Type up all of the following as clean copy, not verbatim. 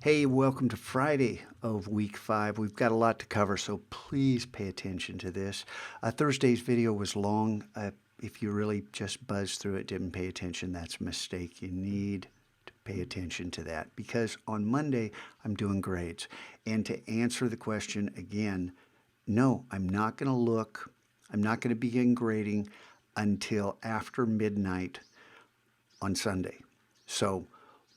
Hey, welcome to Friday of week 5. We've got a lot to cover, so please pay attention to this. Thursday's video was long. If you really just buzzed through it, didn't pay attention, that's a mistake. You need to pay attention to that because on Monday I'm doing grades. And to answer the question again, no, I'm not going to look, I'm not going to begin grading until after midnight on Sunday. So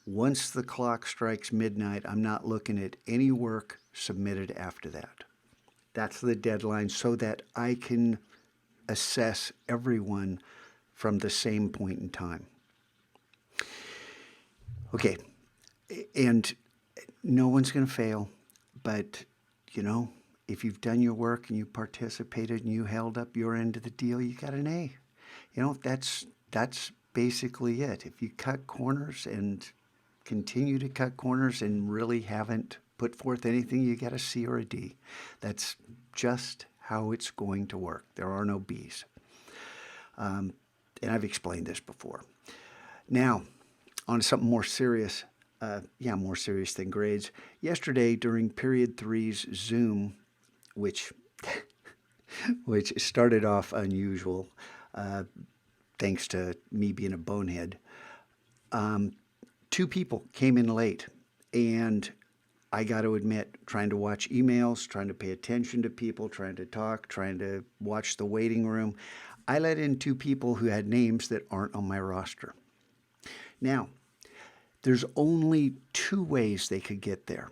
once the clock strikes midnight, I'm not looking at any work submitted after that. That's the deadline so that I can assess everyone from the same point in time. Okay, and no one's going to fail, but if you've done your work and you participated and you held up your end of the deal, you got an A. That's basically it. If you cut corners and continue to cut corners and really haven't put forth anything, you get a C or a D. That's just how it's going to work. There are no Bs. And I've explained this before. Now, on to something more serious. More serious than grades. Yesterday, during period 3's Zoom, which started off unusual, thanks to me being a bonehead, 2 people came in late, and I got to admit, trying to watch emails, trying to pay attention to people, trying to talk, trying to watch the waiting room, I let in 2 people who had names that aren't on my roster. Now, there's only 2 ways they could get there.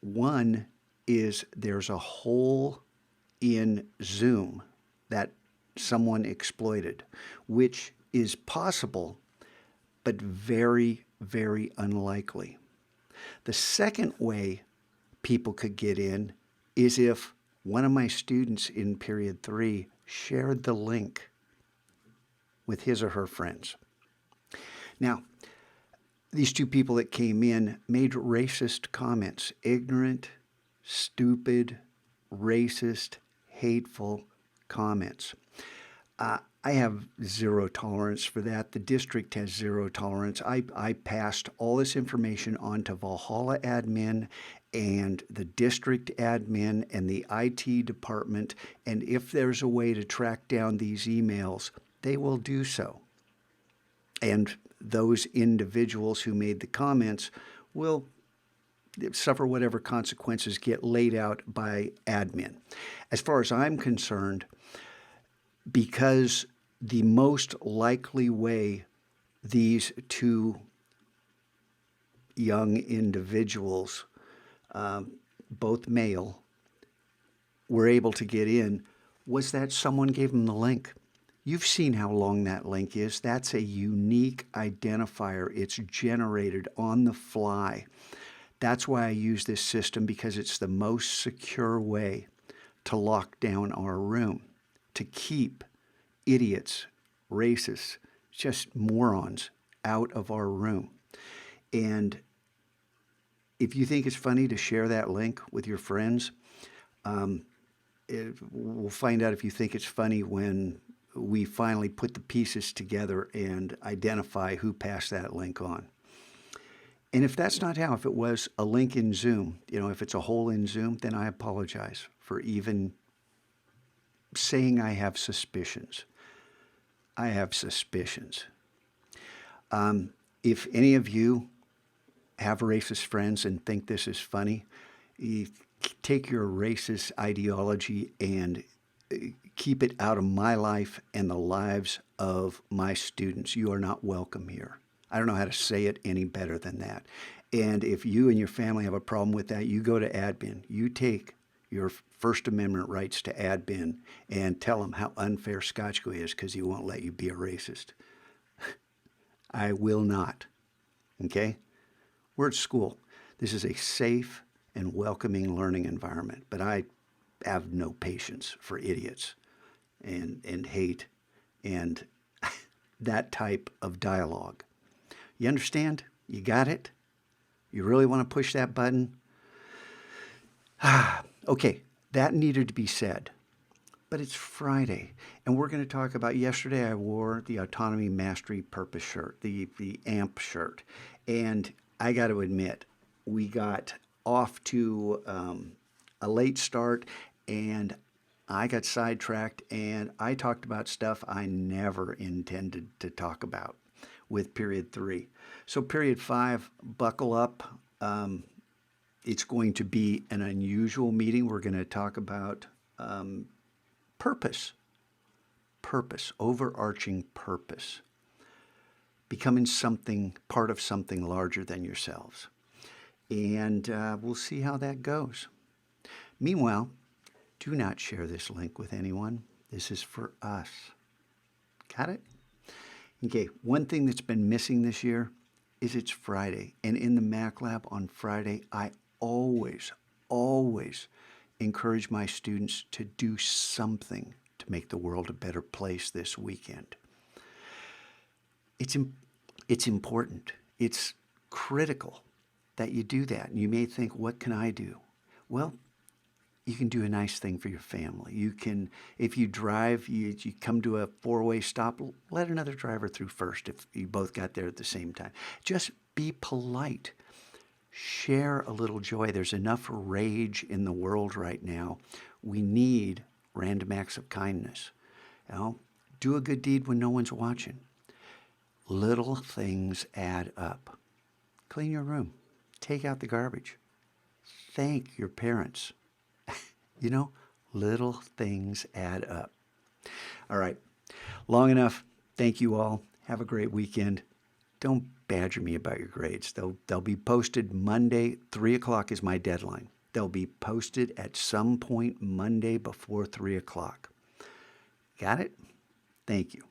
One is there's a hole in Zoom that someone exploited, which is possible, but very, very unlikely. The second way people could get in is if one of my students in period 3 shared the link with his or her friends. Now, these 2 people that came in made racist comments, ignorant, stupid, racist, hateful comments. I have zero tolerance for that. The district has zero tolerance. I passed all this information on to Valhalla admin and the district admin and the IT department, and if there's a way to track down these emails, they will do so. And those individuals who made the comments will suffer whatever consequences get laid out by admin. As far as I'm concerned, because the most likely way these 2 young individuals, both male, were able to get in was that someone gave them the link. You've seen how long that link is. That's a unique identifier. It's generated on the fly. That's why I use this system, because it's the most secure way to lock down our room, to keep idiots, racists, just morons out of our room. And if you think it's funny to share that link with your friends, we'll find out if you think it's funny when we finally put the pieces together and identify who passed that link on. And if that's not how, if it was a link in Zoom, if it's a hole in Zoom, then I apologize for even saying I have suspicions. I have suspicions. If any of you have racist friends and think this is funny, you take your racist ideology and keep it out of my life and the lives of my students. You are not welcome here. I don't know how to say it any better than that. And if you and your family have a problem with that, you go to admin. You take your First Amendment rights to admin and tell them how unfair Scotchko is because he won't let you be a racist. I will not. Okay? We're at school. This is a safe and welcoming learning environment, but I have no patience for idiots and hate and that type of dialogue. You understand? You got it? You really want to push that button? Okay, that needed to be said. But it's Friday, and we're going to talk about, yesterday I wore the Autonomy Mastery Purpose shirt, the AMP shirt, and I got to admit, we got off to a late start, and I got sidetracked, and I talked about stuff I never intended to talk about with period 3. So, period 5, buckle up. It's going to be an unusual meeting. We're going to talk about purpose, overarching purpose, becoming something, part of something larger than yourselves. And we'll see how that goes. Meanwhile, do not share this link with anyone. This is for us. Got it? Okay, one thing that's been missing this year is it's Friday. And in the Mac Lab on Friday, I always encourage my students to do something to make the world a better place this weekend. It's important. It's critical that you do that. And you may think, what can I do? Well, you can do a nice thing for your family. You can, if you drive, you come to a 4-way stop, let another driver through first if you both got there at the same time. Just be polite. Share a little joy. There's enough rage in the world right now. We need random acts of kindness. You know, do a good deed when no one's watching. Little things add up. Clean your room. Take out the garbage. Thank your parents. You know, little things add up. All right. Long enough. Thank you all. Have a great weekend. Don't badger me about your grades. They'll be posted Monday. 3 o'clock is my deadline. They'll be posted at some point Monday before 3 o'clock. Got it? Thank you.